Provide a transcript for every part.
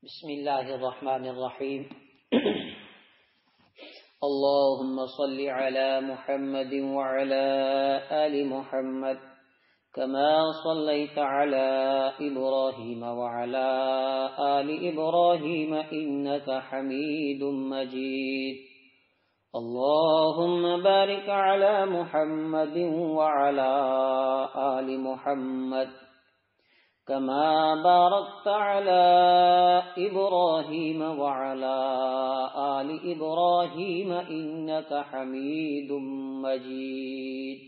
بسم الله الرحمن الرحيم اللهم صل على محمد وعلى آل محمد كما صليت على إبراهيم وعلى آل إبراهيم إنك حميد مجيد اللهم بارك على محمد وعلى آل محمد كما باركت على إبراهيم وعلى آل إبراهيم إنك حميد مجيد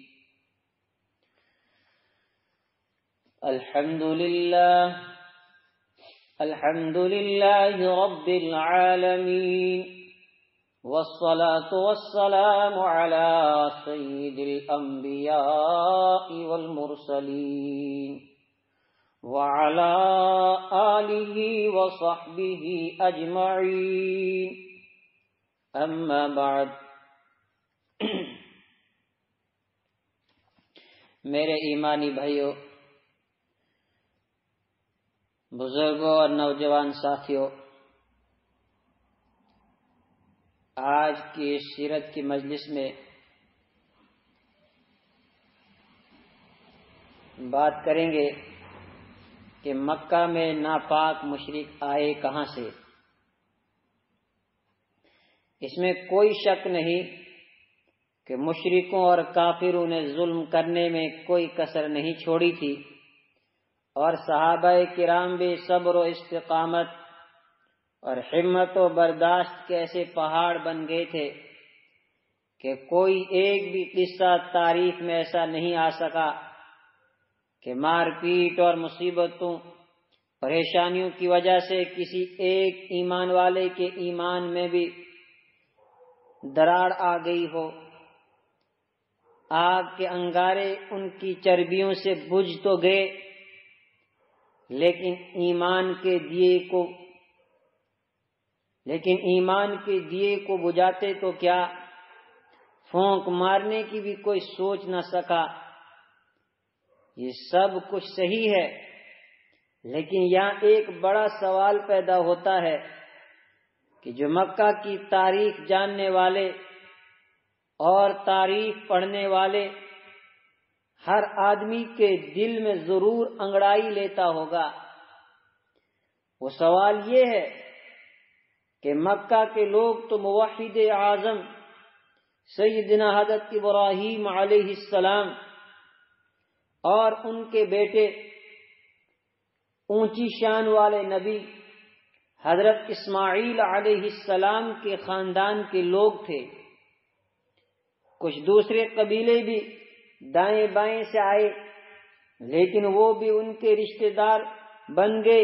الحمد لله رب العالمين والصلاة والسلام على سيد الأنبياء والمرسلين وعلى آله وصحبه أجمعين أما بعد میرے ایمانی بھائیوں، بزرگوں اور نوجوان ساتھیوں، آج کی سیرت کی مجلس میں بات کریں گے کہ مکہ میں ناپاک مشرک آئے کہاں سے۔ اس میں کوئی شک نہیں کہ مشرکوں اور کافروں نے ظلم کرنے میں کوئی کسر نہیں چھوڑی تھی، اور صحابہ کرام بھی صبر و استقامت اور ہمت و برداشت کے ایسے پہاڑ بن گئے تھے کہ کوئی ایک بھی قصہ تاریخ میں ایسا نہیں آ سکا کہ مار پیٹ اور مصیبتوں پریشانیوں کی وجہ سے کسی ایک ایمان والے کے ایمان میں بھی دراڑ آ گئی ہو۔ آگ کے انگارے ان کی چربیوں سے بجھ تو گئے، لیکن ایمان کے دیے کو بجھاتے تو کیا، پھونک مارنے کی بھی کوئی سوچ نہ سکا۔ یہ سب کچھ صحیح ہے، لیکن یہاں ایک بڑا سوال پیدا ہوتا ہے کہ جو مکہ کی تاریخ جاننے والے اور تاریخ پڑھنے والے ہر آدمی کے دل میں ضرور انگڑائی لیتا ہوگا، وہ سوال یہ ہے کہ مکہ کے لوگ تو موحد اعظم سیدنا حضرت ابراہیم علیہ السلام اور ان کے بیٹے اونچی شان والے نبی حضرت اسماعیل علیہ السلام کے خاندان کے لوگ تھے۔ کچھ دوسرے قبیلے بھی دائیں بائیں سے آئے، لیکن وہ بھی ان کے رشتہ دار بن گئے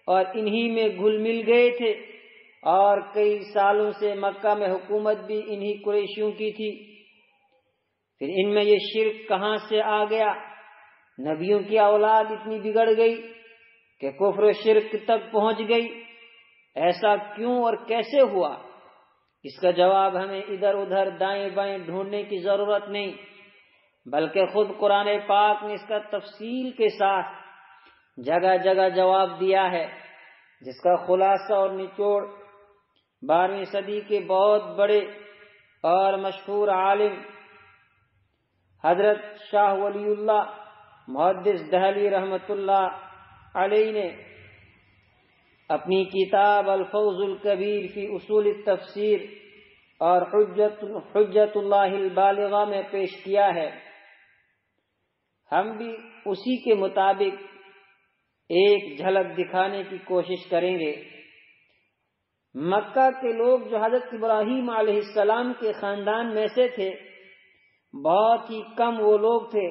اور انہی میں گھل مل گئے تھے، اور کئی سالوں سے مکہ میں حکومت بھی انہی قریشیوں کی تھی۔ پھر ان میں یہ شرک کہاں سے آ گیا؟ نبیوں کی اولاد اتنی بگڑ گئی کہ کفر و شرک تک پہنچ گئی، ایسا کیوں اور کیسے ہوا؟ اس کا جواب ہمیں ادھر ادھر دائیں بائیں ڈھونڈنے کی ضرورت نہیں، بلکہ خود قرآن پاک نے اس کا تفصیل کے ساتھ جگہ جگہ جواب دیا ہے، جس کا خلاصہ اور نچوڑ 12ویں صدی کے بہت بڑے اور مشہور عالم حضرت شاہ ولی اللہ محدث دہلوی رحمۃ اللہ علیہ نے اپنی کتاب الفوز الکبیر فی اصول التفسیر اور حجت اللہ البالغہ میں پیش کیا ہے۔ ہم بھی اسی کے مطابق ایک جھلک دکھانے کی کوشش کریں گے۔ مکہ کے لوگ جو حضرت ابراہیم علیہ السلام کے خاندان میں سے تھے، بہت ہی کم وہ لوگ تھے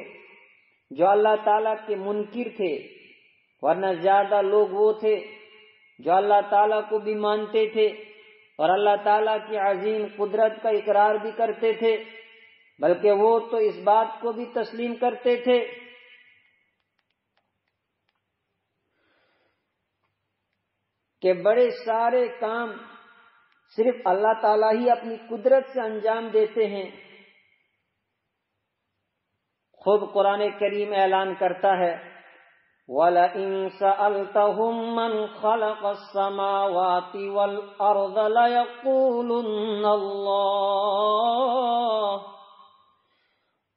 جو اللہ تعالیٰ کے منکر تھے، ورنہ زیادہ لوگ وہ تھے جو اللہ تعالیٰ کو بھی مانتے تھے اور اللہ تعالیٰ کی عظیم قدرت کا اقرار بھی کرتے تھے، بلکہ وہ تو اس بات کو بھی تسلیم کرتے تھے کہ بڑے سارے کام صرف اللہ تعالیٰ ہی اپنی قدرت سے انجام دیتے ہیں۔ خود قرآن کریم اعلان کرتا ہے وَلَئِن سَأَلْتَهُم مَّنْ خَلَقَ السَّمَاوَاتِ وَالْأَرْضَ لَيَقُولُنَّ اللَّهُ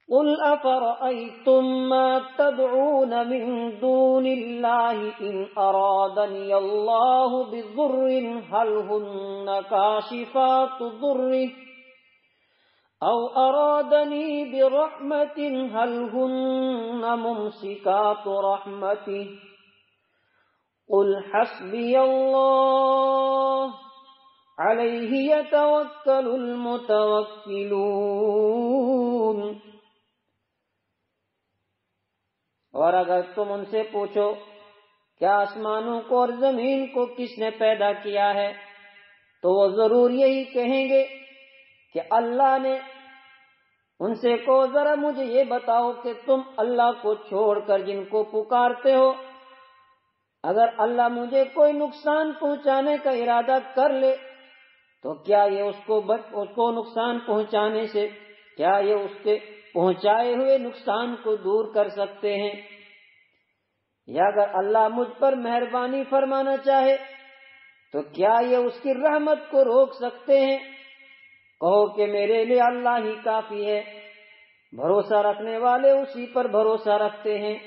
قُلْ أَفَرَأَيْتُم مَّا تَدْعُونَ مِن دُونِ اللَّهِ إِنْ أَرَادَنِيَ اللَّهُ بِضُرٍّ هَلْ هُنَّ كَاشِفَاتُ ضُرِّهِ أَوْ أَرَادَنِي بِرَحْمَةٍ هَلْ هُنَّ مُمْسِكَاتُ رَحْمَتِهِ قُلْ حَسْبِيَ اللَّهُ عَلَيْهِ يَتَوَكَّلُ الْمُتَوَكِّلُونَ۔ اور اگر تم ان سے پوچھو کیا آسمانوں کو اور زمین کو کس نے پیدا کیا ہے، تو وہ ضرور یہی کہیں گے کہ اللہ نے۔ ان سے کہو ذرا مجھے یہ بتاؤ کہ تم اللہ کو چھوڑ کر جن کو پکارتے ہو، اگر اللہ مجھے کوئی نقصان پہنچانے کا ارادہ کر لے تو کیا یہ اس کو نقصان پہنچانے سے، کیا یہ اس کے پہنچائے ہوئے نقصان کو دور کر سکتے ہیں؟ یا اگر اللہ مجھ پر مہربانی فرمانا چاہے تو کیا یہ اس کی رحمت کو روک سکتے ہیں؟ کہو کہ میرے لیے اللہ ہی کافی ہے، بھروسہ رکھنے والے اسی پر بھروسہ رکھتے ہیں۔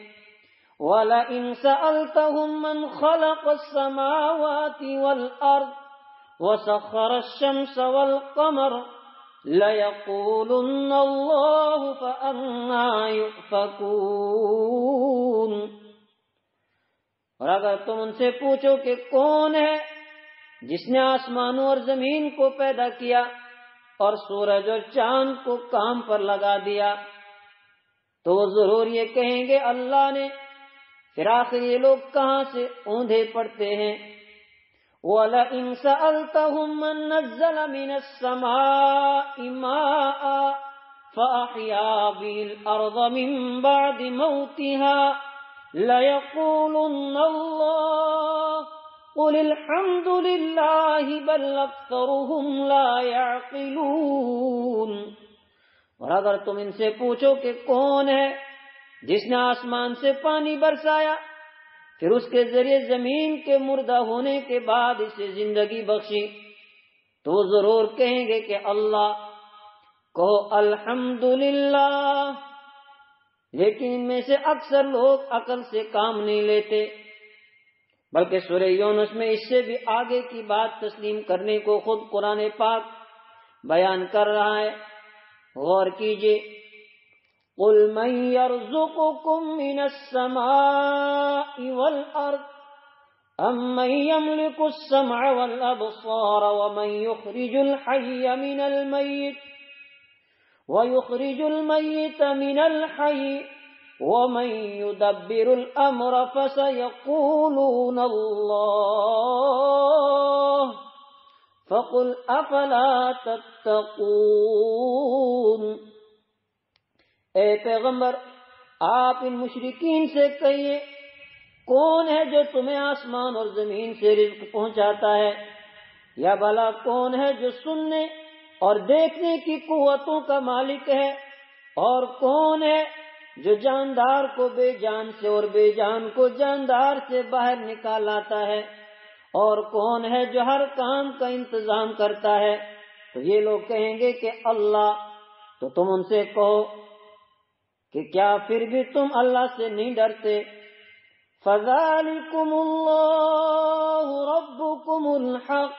وَلَئِن سَأَلْتَهُم مَّنْ خَلَقَ السَّمَاوَاتِ وَالْأَرْضَ وَسَخَّرَ الشَّمْسَ وَالْقَمَرَ لَيَقُولُنَّ اللَّهُ فَأَنَّىٰ يُؤْفَكُونَ۔ اور اگر تم ان سے پوچھو کہ کون ہے جس نے آسمانوں اور زمین کو پیدا کیا اور سورج اور چاند کو کام پر لگا دیا، تو وہ ضرور یہ کہیں گے اللہ نے۔ پھر آخر یہ لوگ کہاں سے اوندھے پڑتے ہیں۔ وَلَئِن سَأَلْتَهُم مَّن نَّزَّلَ مِنَ السَّمَاءِ مَاءً فَأَحْيَا بِهِ الْأَرْضَ مِن بَعْدِ مَوْتِهَا لَيَقُولُنَّ اللَّهُ قُلِ الْحَمْدُ لِلَّهِ بَلْ أَكْثَرُهُمْ لَا يَعْقِلُونَ۔ اور اگر تم ان سے پوچھو کہ کون ہے جس نے آسمان سے پانی برسایا پھر اس کے ذریعے زمین کے مردہ ہونے کے بعد اسے زندگی بخشی، تو ضرور کہیں گے کہ اللہ۔ کہو الحمدللہ، لیکن ان میں سے اکثر لوگ عقل سے کام نہیں لیتے، بلکہ سورہ یونس میں اس سے بھی آگے کی بات تسلیم کرنے کو خود قرآن پاک بیان کر رہا ہے۔ غور کیجئے، قُلْ مَن يَرْزُقُكُم مِّنَ السَّمَاءِ وَالْأَرْضِ أَمَّن يَمْلِكُ السَّمْعَ وَالْأَبْصَارَ وَمَن يُخْرِجُ الْحَيَّ مِنَ الْمَيِّتِ وَيُخْرِجُ الْمَيِّتَ مِنَ الْحَيِّ وَمَن يُدَبِّرُ الْأَمْرَ فَسَيَقُولُونَ اللَّهُ فَقُلْ أَفَلَا تَتَّقُونَ۔ اے پیغمبر، آپ ان مشرکین سے کہیے کون ہے جو تمہیں آسمان اور زمین سے رزق پہنچاتا ہے، یا بھلا کون ہے جو سننے اور دیکھنے کی قوتوں کا مالک ہے، اور کون ہے جو جاندار کو بے جان سے اور بے جان کو جاندار سے باہر نکال لاتا ہے، اور کون ہے جو ہر کام کا انتظام کرتا ہے؟ تو یہ لوگ کہیں گے کہ اللہ۔ تو تم ان سے کہو کہ کیا پھر بھی تم اللہ سے نہیں ڈرتے؟ فَذَلِكُمُ اللَّهُ رَبُّكُمُ الْحَقُّ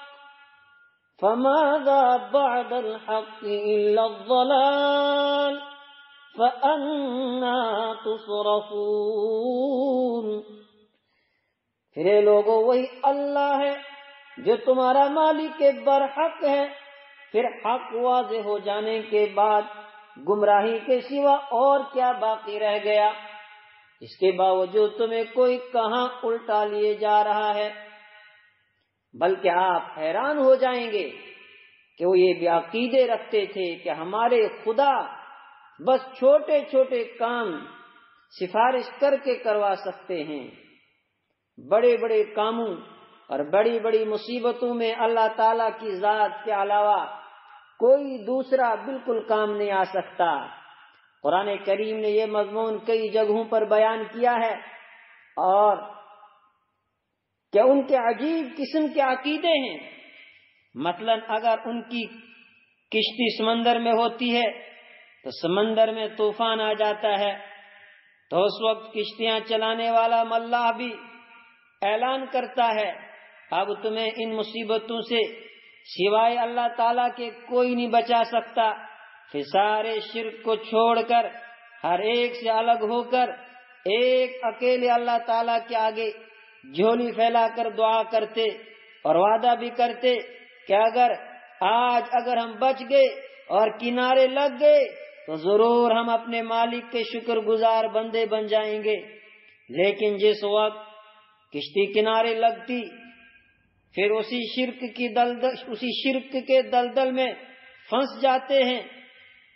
فَمَاذَا بَعْدَ الْحَقِّ إِلَّا الضَّلَالُ فَأَنَّىٰ تُصْرَفُونَ۔ پھر اے لوگو، وہی اللہ ہے جو تمہارا مالک برحق ہے، پھر حق واضح ہو جانے کے بعد گمراہی کے سوا اور کیا باقی رہ گیا؟ اس کے باوجود تمہیں کوئی کہاں الٹا لیے جا رہا ہے، بلکہ آپ حیران ہو جائیں گے کہ وہ یہ بھی عقیدے رکھتے تھے کہ ہمارے خدا بس چھوٹے چھوٹے کام سفارش کر کے کروا سکتے ہیں، بڑے بڑے کاموں اور بڑی بڑی مصیبتوں میں اللہ تعالیٰ کی ذات کے علاوہ کوئی دوسرا بالکل کام نہیں آ سکتا۔ قرآن کریم نے یہ مضمون کئی جگہوں پر بیان کیا ہے، اور کیا ان کے عجیب قسم کے عقیدے ہیں. مثلا اگر ان کی کشتی سمندر میں ہوتی ہے تو سمندر میں طوفان آ جاتا ہے، تو اس وقت کشتیاں چلانے والا ملاح بھی اعلان کرتا ہے اب تمہیں ان مصیبتوں سے سوائے اللہ تعالیٰ کے کوئی نہیں بچا سکتا. پھر سارے شرک کو چھوڑ کر ہر ایک سے الگ ہو کر ایک اکیلے اللہ تعالیٰ کے آگے جھولی پھیلا کر دعا کرتے اور وعدہ بھی کرتے کہ اگر ہم بچ گئے اور کنارے لگ گئے تو ضرور ہم اپنے مالک کے شکر گزار بندے بن جائیں گے. لیکن جس وقت کشتی کنارے لگتی پھر اسی شرک کے دلدل میں پھنس جاتے ہیں.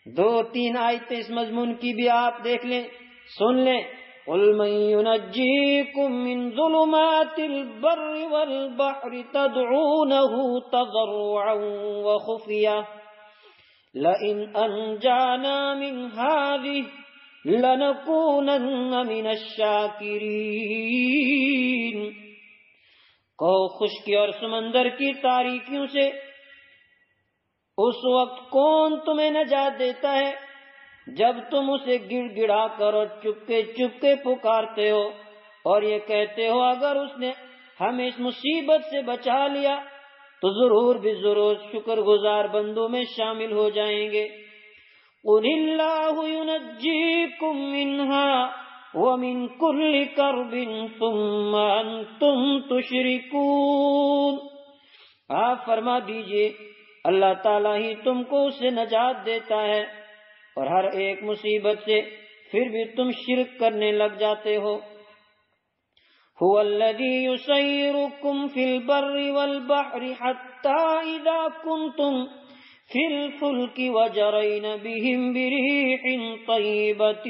2-3 آیتیں اس مضمون کی بھی آپ دیکھ لیں، سن لیں. قُلْ مَن يُنَجِّيكُم مِّن ظُلُمَاتِ الْبَرِّ وَالْبَحْرِ تَدْعُونَهُ تَضَرُّعًا وَخُفْيَةً لَئِنْ أَنْجَانَا مِنْ هَٰذِهِ لَنَكُونَنَّ مِنَ الشَّاكِرِينَ. کہو خشکی اور سمندر کی تاریکیوں سے اس وقت کون تمہیں نجات دیتا ہے جب تم اسے گڑ گڑا کر اور چپکے پکارتے ہو اور یہ کہتے ہو اگر اس نے ہمیں اس مصیبت سے بچا لیا تو ضرور بھی ضرور شکر گزار بندوں میں شامل ہو جائیں گے. قُلِ اللَّهُ يُنَجِّيكُم مِّنْهَا وَمِن كُلِّ كَرْبٍ ثُمَّ أَنتُمْ تُشْرِكُونَ. آپ فرما دیجئے اللہ تعالیٰ ہی تم کو اس سے نجات دیتا ہے اور ہر ایک مصیبت سے پھر بھی تم شرک کرنے لگ جاتے ہو. هو الذي يسيركم في البر والبحر حتى إذا كنتم في الفلك وجرين بهم بريح طيبة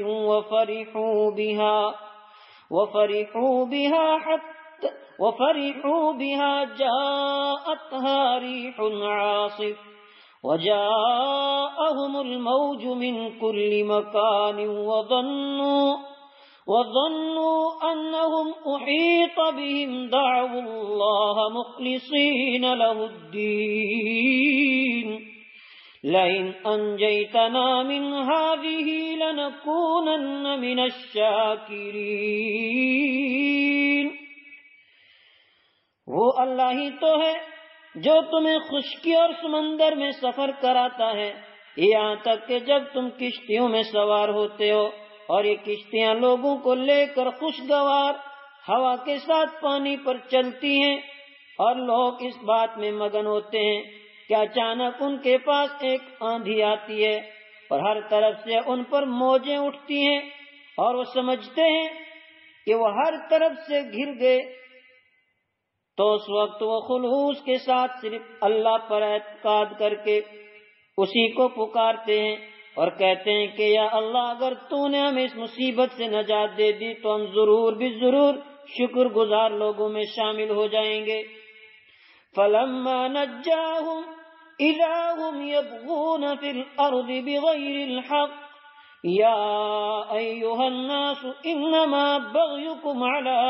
وفرحوا بها جاءتها ريح عاصف وجاءهم الموج من كل مكان وظنوا أنهم أحيط بهم دعوا الله مخلصين له الدين لئن أنجيتنا من هذه لنكونن من الشاكرين. وہ اللہ ہی تو ہے جو تمہیں خشکی اور سمندر میں سفر کراتا ہے یہاں تک کہ جب تم کشتیوں میں سوار ہوتے ہو اور یہ کشتیاں لوگوں کو لے کر خوشگوار ہوا کے ساتھ پانی پر چلتی ہیں اور لوگ اس بات میں مگن ہوتے ہیں کہ اچانک ان کے پاس ایک آندھی آتی ہے اور ہر طرف سے ان پر موجیں اٹھتی ہیں اور وہ سمجھتے ہیں کہ وہ ہر طرف سے گھر گئے. تو اس وقت وہ خلوص کے ساتھ صرف اللہ پر اعتقاد کر کے اسی کو پکارتے ہیں اور کہتے ہیں کہ یا اللہ اگر تو نے ہمیں اس مصیبت سے نجات دے دی تو ہم ضرور بھی ضرور شکر گزار لوگوں میں شامل ہو جائیں گے. فَلَمَّا نَجَّاهُمْ إِذَا هُمْ يَبْغُونَ فِي الْأَرْضِ بِغَيْرِ الْحَقِّ يَا أَيُّهَا النَّاسُ إِنَّمَا بَغْيُكُمْ عَلَىٰ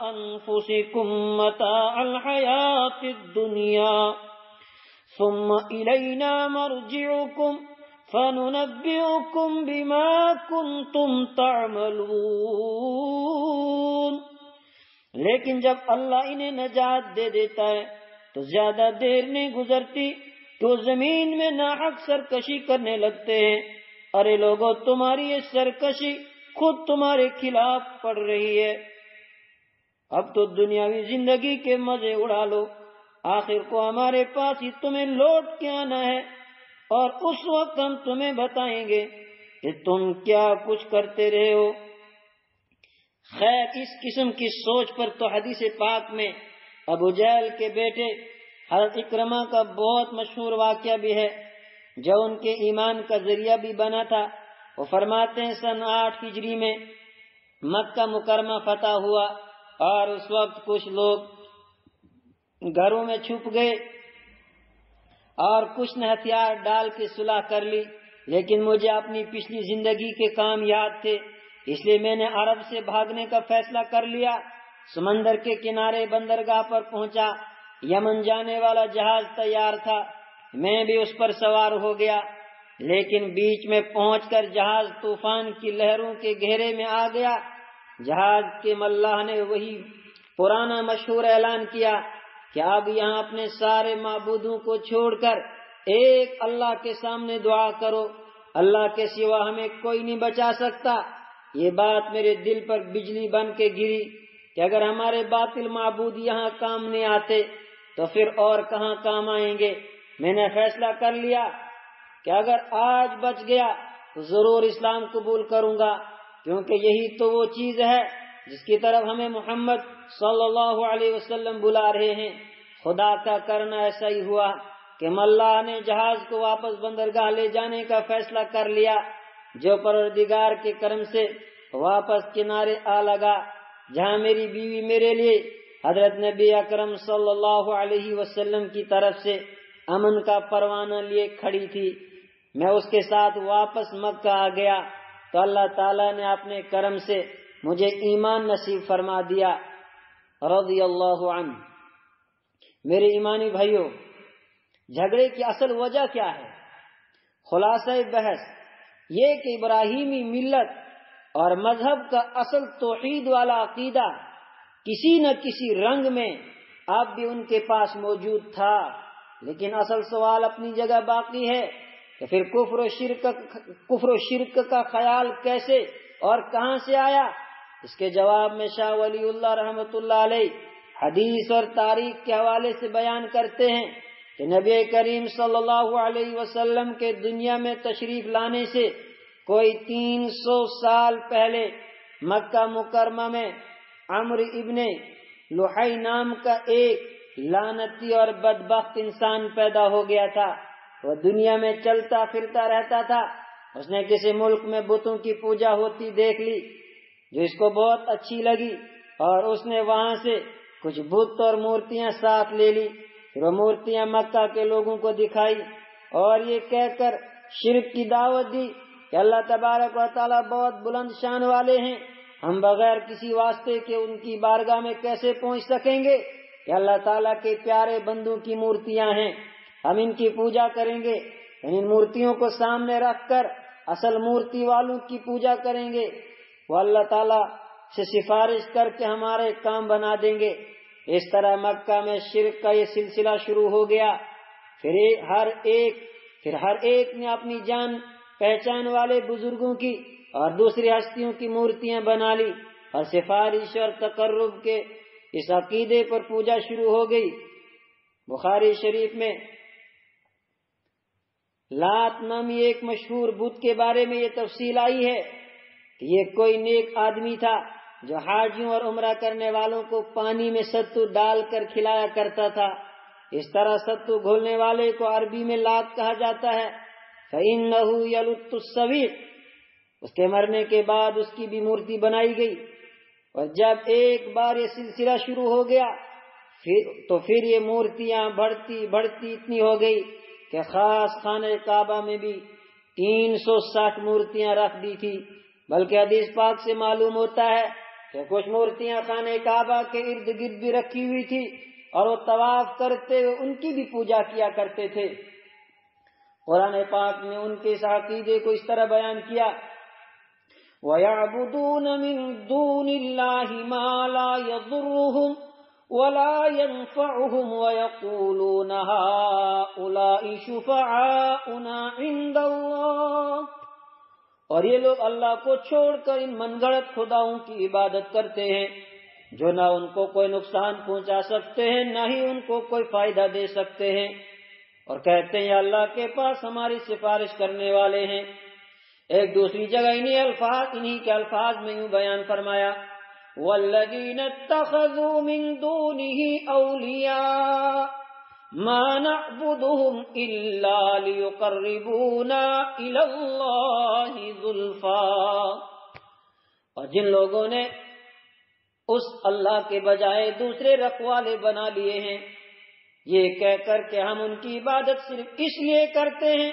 أَنفُسِكُمْ مَتَاعَ الْحَيَاةِ الدُّنْيَا ثُمَّ إِلَيْنَا مَرْجِعُكُمْ فَنُنَبِّئُكُمْ بِمَا كُنْتُمْ تَعْمَلُونَ. لیکن جب اللہ انہیں نجات دے دیتا ہے تو زیادہ دیر نہیں گزرتی کہ وہ زمین میں ناحق سرکشی کرنے لگتے ہیں. ارے لوگو تمہاری یہ سرکشی خود تمہارے خلاف پڑ رہی ہے. اب تو دنیاوی زندگی کے مزے اڑا لو، آخر کو ہمارے پاس ہی تمہیں لوٹ کے آنا ہے اور اس وقت ہم تمہیں بتائیں گے کہ تم کیا کچھ کرتے رہے ہو. خیر اس قسم کی سوچ پر تو حدیث پاک میں ابو جہل کے بیٹے حضرت اکرمہ کا بہت مشہور واقعہ بھی ہے جو ان کے ایمان کا ذریعہ بھی بنا تھا. وہ فرماتے ہیں سن 8 ہجری میں مکہ مکرمہ فتح ہوا اور اس وقت کچھ لوگ گھروں میں چھپ گئے اور کچھ نے ہتھیار ڈال کے صلح کر لی. لیکن مجھے اپنی پچھلی زندگی کے کام یاد تھے اس لیے میں نے عرب سے بھاگنے کا فیصلہ کر لیا۔ سمندر کے کنارے بندرگاہ پر پہنچا، یمن جانے والا جہاز تیار تھا، میں بھی اس پر سوار ہو گیا، لیکن بیچ میں پہنچ کر جہاز طوفان کی لہروں کے گھیرے میں آ گیا۔ جہاز کے ملاح نے وہی پرانا مشہور اعلان کیا کہ اب یہاں اپنے سارے معبودوں کو چھوڑ کر ایک اللہ کے سامنے دعا کرو، اللہ کے سوا ہمیں کوئی نہیں بچا سکتا۔ یہ بات میرے دل پر بجلی بن کے گری کہ اگر ہمارے باطل معبود یہاں کام نہیں آتے تو پھر اور کہاں کام آئیں گے۔ میں نے فیصلہ کر لیا کہ اگر آج بچ گیا تو ضرور اسلام قبول کروں گا، کیونکہ یہی تو وہ چیز ہے جس کی طرف ہمیں محمد صلی اللہ علیہ وسلم بلا رہے ہیں۔ خدا کا کرنا ایسا ہی ہوا کہ ملاح نے جہاز کو واپس بندرگاہ لے جانے کا فیصلہ کر لیا، جو پروردگار کے کرم سے واپس کنارے آ لگا، جہاں میری بیوی میرے لیے حضرت نبی اکرم صلی اللہ علیہ وسلم کی طرف سے امن کا پروانہ لیے کھڑی تھی۔ میں اس کے ساتھ واپس مکہ آ گیا تو اللہ تعالیٰ نے اپنے کرم سے مجھے ایمان نصیب فرما دیا، رضی اللہ عنہ۔ میرے ایمانی بھائیوں، جھگڑے کی اصل وجہ کیا ہے؟ خلاصہ بحث یہ کہ ابراہیمی ملت اور مذہب کا اصل توحید والا عقیدہ کسی نہ کسی رنگ میں اب بھی ان کے پاس موجود تھا، لیکن اصل سوال اپنی جگہ باقی ہے کہ پھر کفر و شرک کا خیال کیسے اور کہاں سے آیا؟ اس کے جواب میں شاہ ولی اللہ رحمۃ اللہ علیہ حدیث اور تاریخ کے حوالے سے بیان کرتے ہیں کہ نبی کریم صلی اللہ علیہ وسلم کے دنیا میں تشریف لانے سے کوئی 300 سال پہلے مکہ مکرمہ میں عمرو ابن لحی نام کا ایک لعنتی اور بدبخت انسان پیدا ہو گیا تھا۔ وہ دنیا میں چلتا پھرتا رہتا تھا۔ اس نے کسی ملک میں بتوں کی پوجا ہوتی دیکھ لی جو اس کو بہت اچھی لگی، اور اس نے وہاں سے کچھ بت اور مورتیاں ساتھ لے لی۔ پھر وہ مورتیاں مکہ کے لوگوں کو دکھائی اور یہ کہہ کر شرک کی دعوت دی کہ اللہ تبارک و تعالیٰ بہت بلند شان والے ہیں، ہم بغیر کسی واسطے کے ان کی بارگاہ میں کیسے پہنچ سکیں گے؟ کہ اللہ تعالیٰ کے پیارے بندوں کی مورتیاں ہیں، ہم ان کی پوجا کریں گے، یعنی ان مورتیوں کو سامنے رکھ کر اصل مورتی والوں کی پوجا کریں گے، وہ اللہ تعالیٰ سے سفارش کر کے ہمارے کام بنا دیں گے۔ اس طرح مکہ میں شرک کا یہ سلسلہ شروع ہو گیا۔ پھر ہر ایک نے اپنی جان پہچان والے بزرگوں کی اور دوسری ہستیوں کی مورتیاں بنا لی، اور سفارش اور تقرب کے اس عقیدے پر پوجا شروع ہو گئی۔ بخاری شریف میں لات نامی ایک مشہور بت کے بارے میں یہ تفصیل آئی ہے کہ یہ کوئی نیک آدمی تھا جو حاجیوں اور عمرہ کرنے والوں کو پانی میں ستو ڈال کر کھلایا کرتا تھا۔ اس طرح ستو گھولنے والے کو عربی میں لات کہا جاتا ہے۔ فَإِنَّهُ يَلُتُّ السَّوِيقَ، اس کے مرنے کے بعد اس کی بھی مورتی بنائی گئی، اور جب ایک بار یہ سلسلہ شروع ہو گیا تو پھر یہ مورتیاں بڑھتی اتنی ہو گئی کہ خاص خانہ کعبہ میں بھی 360 مورتیاں رکھ دی تھی۔ بلکہ حدیث پاک سے معلوم ہوتا ہے کہ کچھ مورتیاں خانہ کعبہ کے ارد گرد بھی رکھی ہوئی تھی، اور وہ طواف کرتے ہوئے ان کی بھی پوجا کیا کرتے تھے۔ قرآن پاک نے ان کے اس عقیدے کو اس طرح بیان کیا، وَيَعْبُدُونَ مِن دُونِ اللَّهِ مَا لَا يَضُرُّهُمْ وَلَا يَنفَعُهُمْ وَيَقُولُونَ هَٰؤُلَاءِ شُفَعَاؤُنَا عِندَ اللَّهِ، اور یہ لوگ اللہ کو چھوڑ کر ان من گھڑت خداؤں کی عبادت کرتے ہیں جو نہ ان کو کوئی نقصان پہنچا سکتے ہیں نہ ہی ان کو کوئی فائدہ دے سکتے ہیں، اور کہتے ہیں اللہ کے پاس ہماری سفارش کرنے والے ہیں۔ ایک دوسری جگہ انہی کے الفاظ میں یوں بیان فرمایا، وَالَّذِينَ اتَّخَذُوا مِن دُونِهِ أَوْلِيَاءَ مَا نَعْبُدُهُمْ إِلَّا لِيُقَرِّبُونَا إِلَى اللَّهِ زُلْفَىٰ، اور جن لوگوں نے اس اللہ کے بجائے دوسرے رکھوالے بنا لیے ہیں، یہ کہہ کر کہ ہم ان کی عبادت صرف اس لیے کرتے ہیں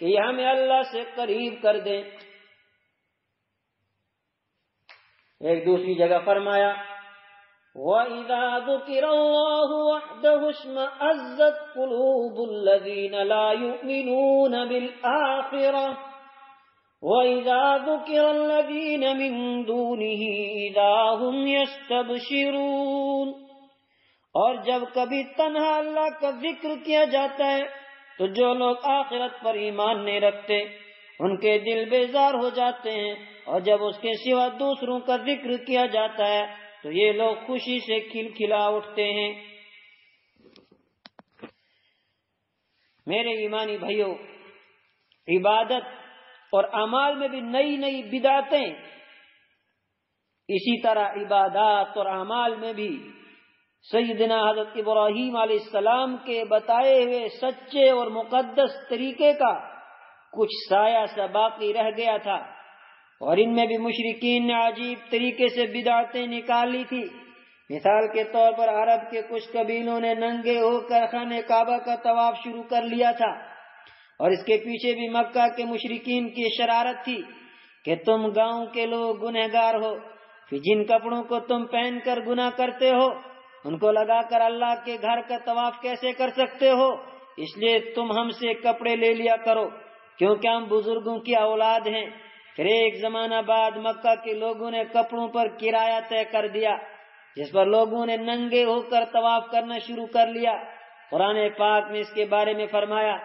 کہ یہ ہمیں اللہ سے قریب کر دیں۔ ایک دوسری جگہ فرمایا وَإِذَا ذُكِرَ اللَّهُ وَحْدَهُ اشْمَأَزَّتْ قُلُوبُ الَّذِينَ لَا يُؤْمِنُونَ بِالْآخِرَةِ وَإِذَا ذُكِرَ الَّذِينَ مِن دُونِهِ إِذَا هُمْ يَسْتَبْشِرُونَ۔ اور جب کبھی تنہا اللہ کا ذکر کیا جاتا ہے تو جو لوگ آخرت پر ایمان نہیں رکھتے ان کے دل بیزار ہو جاتے ہیں، اور جب اس کے سوا دوسروں کا ذکر کیا جاتا ہے تو یہ لوگ خوشی سے کھلکھلا اٹھتے ہیں۔ میرے ایمانی بھائیوں، عبادت اور اعمال میں بھی نئی نئی بدعتیں، اسی طرح عبادات اور اعمال میں بھی سیدنا حضرت ابراہیم علیہ السلام کے بتائے ہوئے سچے اور مقدس طریقے کا کچھ سایہ سا باقی رہ گیا تھا، اور ان میں بھی مشرکین نے عجیب طریقے سے بدعتیں نکالی تھی۔ مثال کے طور پر عرب کے کچھ قبیلوں نے ننگے ہو کر خانہ کعبہ کا طواف شروع کر لیا تھا، اور اس کے پیچھے بھی مکہ کے مشرکین کی شرارت تھی کہ تم گاؤں کے لوگ گنہگار ہو، پھر جن کپڑوں کو تم پہن کر گناہ کرتے ہو ان کو لگا کر اللہ کے گھر کا طواف کیسے کر سکتے ہو؟ اس لیے تم ہم سے کپڑے لے لیا کرو کیونکہ ہم بزرگوں کی اولاد ہیں۔ پھر ایک زمانہ بعد مکہ کے لوگوں نے کپڑوں پر کرایہ طے کر دیا، جس پر لوگوں نے ننگے ہو کر طواف کرنا شروع کر لیا۔ قرآن پاک نے اس کے بارے میں فرمایا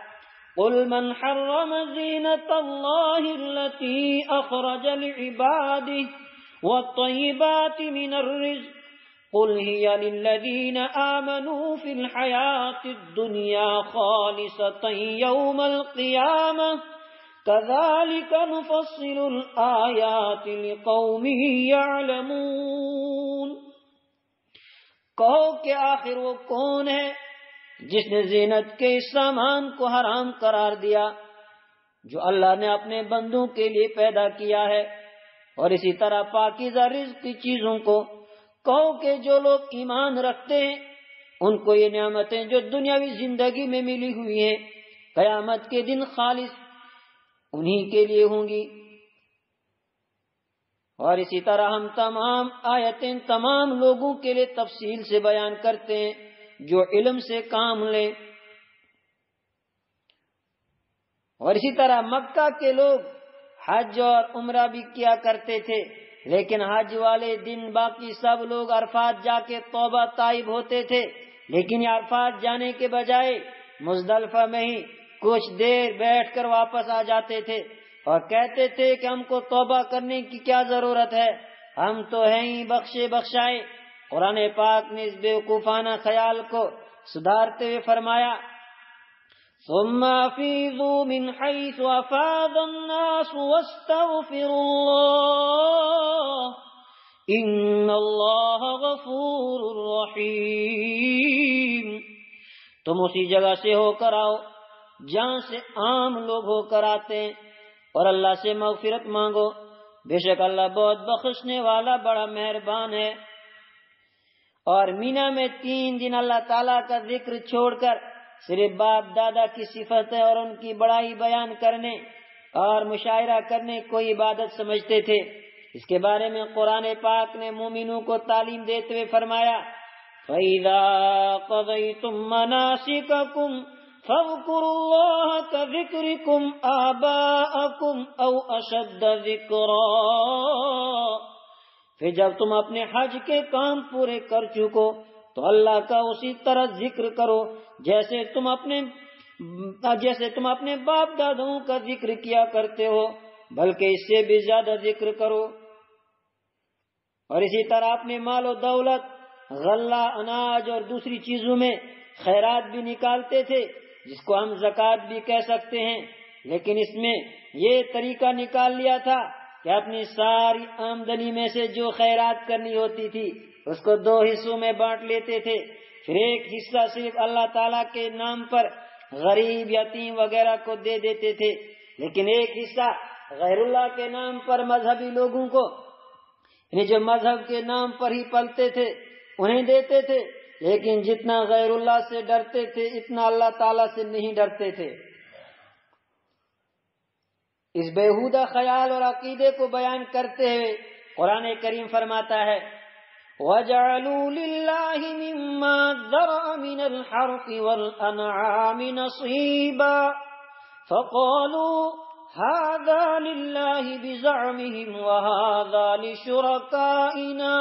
قُلْ مَنْ حَرَّمَ زِينَةَ اللَّهِ الَّتِي أَخْرَجَ لِعِبَادِهِ وَالطَّيِّبَاتِ مِنَ الرِّزْقِ قُلْ هِيَ لِلَّذِينَ آمَنُوا فِي الْحَيَاةِ الدُّنْيَا خَالِصَةً يَوْمَ الْقِيَامَةِ كَذَلِكَ نُفَصِّلُ الْآيَاتِ لِقَوْمٍ يَعْلَمُونَ۔ کہو کہ آخر وہ کون ہے جس نے زینت کے اس سامان کو حرام قرار دیا جو اللہ نے اپنے بندوں کے لیے پیدا کیا ہے، اور اسی طرح پاکیزہ رزق کی چیزوں کو۔ کہو کہ جو لوگ ایمان رکھتے ہیں ان کو یہ نعمتیں جو دنیاوی زندگی میں ملی ہوئی ہیں قیامت کے دن خالص انہی کے لیے ہوں گی۔ اور اسی طرح ہم تمام آیتیں تمام لوگوں کے لیے تفصیل سے بیان کرتے ہیں جو علم سے کام لیں۔ اور اسی طرح مکہ کے لوگ حج اور عمرہ بھی کیا کرتے تھے، لیکن حج والے دن باقی سب لوگ عرفات جا کے توبہ تائب ہوتے تھے، لیکن یہ عرفات جانے کے بجائے مزدلفہ میں ہی کچھ دیر بیٹھ کر واپس آ جاتے تھے اور کہتے تھے کہ ہم کو توبہ کرنے کی کیا ضرورت ہے، ہم تو ہیں ہی بخشے بخشائے۔ قرآن پاک نے اس بیوقوفانہ خیال کو سدھارتے ہوئے فرمایا ثم افیضوا من حیث افاض الناس واستغفروا اللہ ان اللہ غفور رحیم۔ تم اسی جگہ سے ہو کر آؤ جہاں سے عام لوگ ہو کر آتے ہیں، اور اللہ سے مغفرت مانگو، بے شک اللہ بہت بخشنے والا بڑا مہربان ہے۔ اور مینا میں 3 دن اللہ تعالیٰ کا ذکر چھوڑ کر صرف باپ دادا کی صفتیں اور ان کی بڑائی بیان کرنے اور مشاعرہ کرنے کو عبادت سمجھتے تھے۔ اس کے بارے میں قرآن پاک نے مومنوں کو تعلیم دیتے ہوئے فرمایا فَإِذَا قَضَيْتُم مَّنَاسِكَكُمْ فَاذْكُرُوا اللَّهَ كَذِكْرِكُمْ آبَاءَكُمْ أَوْ أَشَدَّ ذِكْرًا۔ پھر جب تم اپنے حج کے کام پورے کر چکو تو اللہ کا اسی طرح ذکر کرو جیسے تم اپنے باپ دادوں کا ذکر کیا کرتے ہو، بلکہ اس سے بھی زیادہ ذکر کرو۔ اور اسی طرح اپنے مال و دولت، غلہ، اناج اور دوسری چیزوں میں خیرات بھی نکالتے تھے، جس کو ہم زکوٰۃ بھی کہہ سکتے ہیں، لیکن اس میں یہ طریقہ نکال لیا تھا کہ اپنی ساری آمدنی میں سے جو خیرات کرنی ہوتی تھی اس کو 2 حصوں میں بانٹ لیتے تھے، پھر ایک حصہ صرف اللہ تعالیٰ کے نام پر غریب، یتیم وغیرہ کو دے دیتے تھے، لیکن ایک حصہ غیر اللہ کے نام پر مذہبی لوگوں کو، یعنی جو مذہب کے نام پر ہی پلتے تھے انہیں دیتے تھے، لیکن جتنا غیر اللہ سے ڈرتے تھے اتنا اللہ تعالیٰ سے نہیں ڈرتے تھے۔ اس بیہودہ خیال اور عقیدے کو بیان کرتے ہوئے قرآن کریم فرماتا ہے وَجَعَلُوا لِلَّهِ مِمَّا ذَرَأَ مِنَ الْحَرْثِ وَالْأَنْعَامِ نَصِيبًا فَقَالُوا هَذَا لِلَّهِ بِزَعْمِهِمْ وَهَذَا لِشُرَكَائِنَا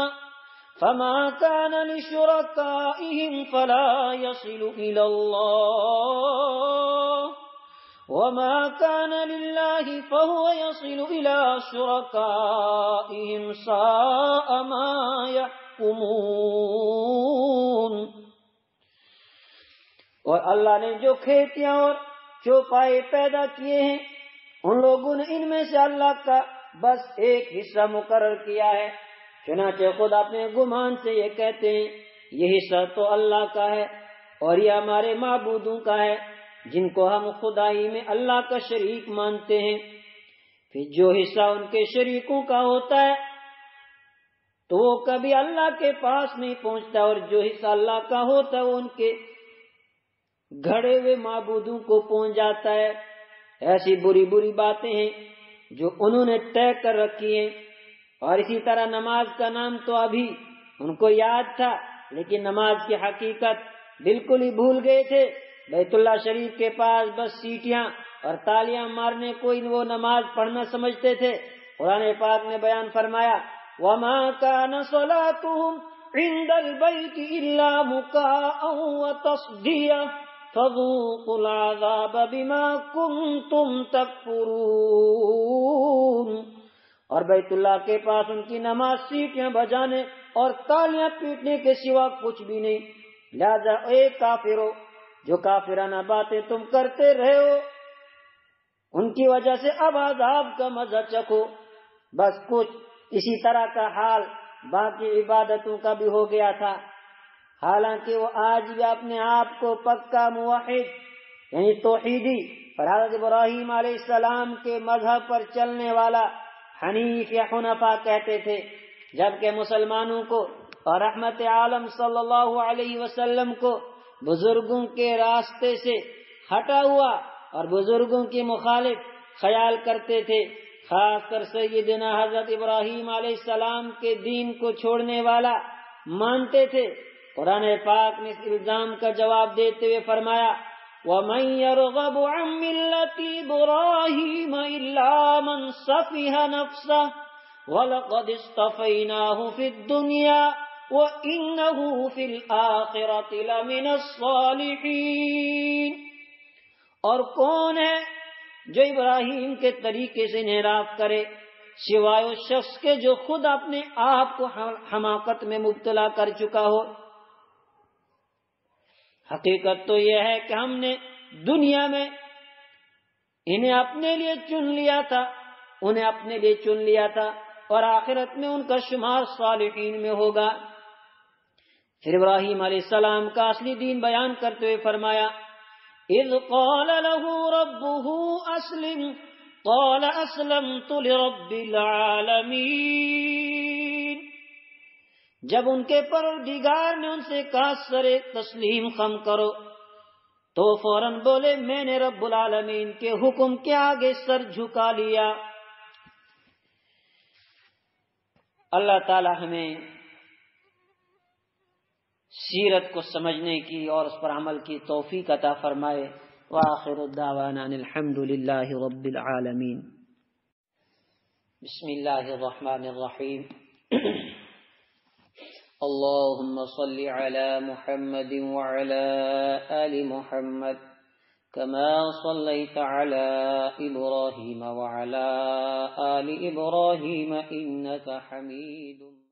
فَمَا كَانَ لِشُرَكَائِهِمْ فَلَا يَصِلُ إِلَى اللَّهِ وَمَا كَانَ لِلَّهِ فَهُوَ يَصِلُ إِلَى شُرَكَائِهِمْ سَاءَ مَا يَحْكُمُونَ۔ اور اللہ نے جو کھیتیاں اور چوپائے پیدا کیے ہیں ان لوگوں نے ان میں سے اللہ کا بس ایک حصہ مقرر کیا ہے، چنانچہ خود اپنے گمان سے یہ کہتے ہیں یہ حصہ تو اللہ کا ہے اور یہ ہمارے معبودوں کا ہے جن کو ہم خدائی میں اللہ کا شریک مانتے ہیں۔ پھر جو حصہ ان کے شریکوں کا ہوتا ہے تو وہ کبھی اللہ کے پاس نہیں پہنچتا، اور جو حصہ اللہ کا ہوتا ہے وہ ان کے گھڑے ہوئے معبودوں کو پہنچ جاتا ہے۔ ایسی بری بری باتیں ہیں جو انہوں نے طے کر رکھی ہیں۔ اور اسی طرح نماز کا نام تو ابھی ان کو یاد تھا لیکن نماز کی حقیقت بالکل ہی بھول گئے تھے۔ بیت اللہ شریف کے پاس بس سیٹیاں اور تالیاں مارنے کو وہ نماز پڑھنا سمجھتے تھے۔ قرآن پاک نے بیان فرمایا وَمَا كَانَ صَلَاتُهُمْ عِندَ الْبَيْتِ إِلَّا مُكَاءً وَتَصْدِيَةً فَذُوقُوا الْعَذَابَ بِمَا كُنتُمْ تَكْفُرُونَ۔ اور بیت اللہ کے پاس ان کی نماز سیٹیاں بجانے اور تالیاں پیٹنے کے سوا کچھ بھی نہیں، لہذا اے کافرو جو کافرانہ باتیں تم کرتے رہے ہو ان کی وجہ سے اب عذاب کا مزہ چکھو۔ بس کچھ اسی طرح کا حال باقی عبادتوں کا بھی ہو گیا تھا، حالانکہ وہ آج بھی اپنے آپ کو پکا موحد یعنی توحیدی اور حضرت ابراہیم علیہ السلام کے مذہب پر چلنے والا حنیف یا حنفا کہتے تھے، جبکہ مسلمانوں کو اور رحمت عالم صلی اللہ علیہ وسلم کو بزرگوں کے راستے سے ہٹا ہوا اور بزرگوں کی مخالف خیال کرتے تھے، خاص کر سیدنا حضرت ابراہیم علیہ السلام کے دین کو چھوڑنے والا مانتے تھے۔ قرآن پاک نے اس الزام کا جواب دیتے ہوئے فرمایا وَمَن يَرْغَبُ عَن مِّلَّةِ إِبْرَاهِيمَ إِلَّا مَن سَفِهَ نَفْسَهُ وَلَقَدِ اصْطَفَيْنَاهُ فِي الدُّنْيَا وَإِنَّهُ فِي الْآخِرَةِ لَمِنَ الصَّالِحِينَ۔ اور کون ہے جو ابراہیم کے طریقے سے انحراف کرے سوائے اس شخص کے جو خود اپنے آپ کو حماقت میں مبتلا کر چکا ہو۔ حقیقت تو یہ ہے کہ ہم نے دنیا میں انہیں اپنے لیے چن لیا تھا اور آخرت میں ان کا شمار صالحین میں ہوگا۔ پھر ابراہیم علیہ السلام کا اصلی دین بیان کرتے ہوئے فرمایا اذ قال له ربه اسلم قال اسلمت لرب العالمین۔ جب ان کے پروردگار نے ان سے کہا سر تسلیم خم کرو تو فوراً بولے میں نے رب العالمین کے حکم کے آگے سر جھکا لیا۔ اللہ تعالی ہمیں سیرت کو سمجھنے کی اور اس پر عمل کی توفیق عطا فرمائے۔ وآخر الدعوانا الحمد للہ رب العالمین۔ بسم اللہ الرحمن الرحیم۔ اللهم صل على محمد وعلى آل محمد كما صليت على إبراهيم وعلى آل إبراهيم إنك حميد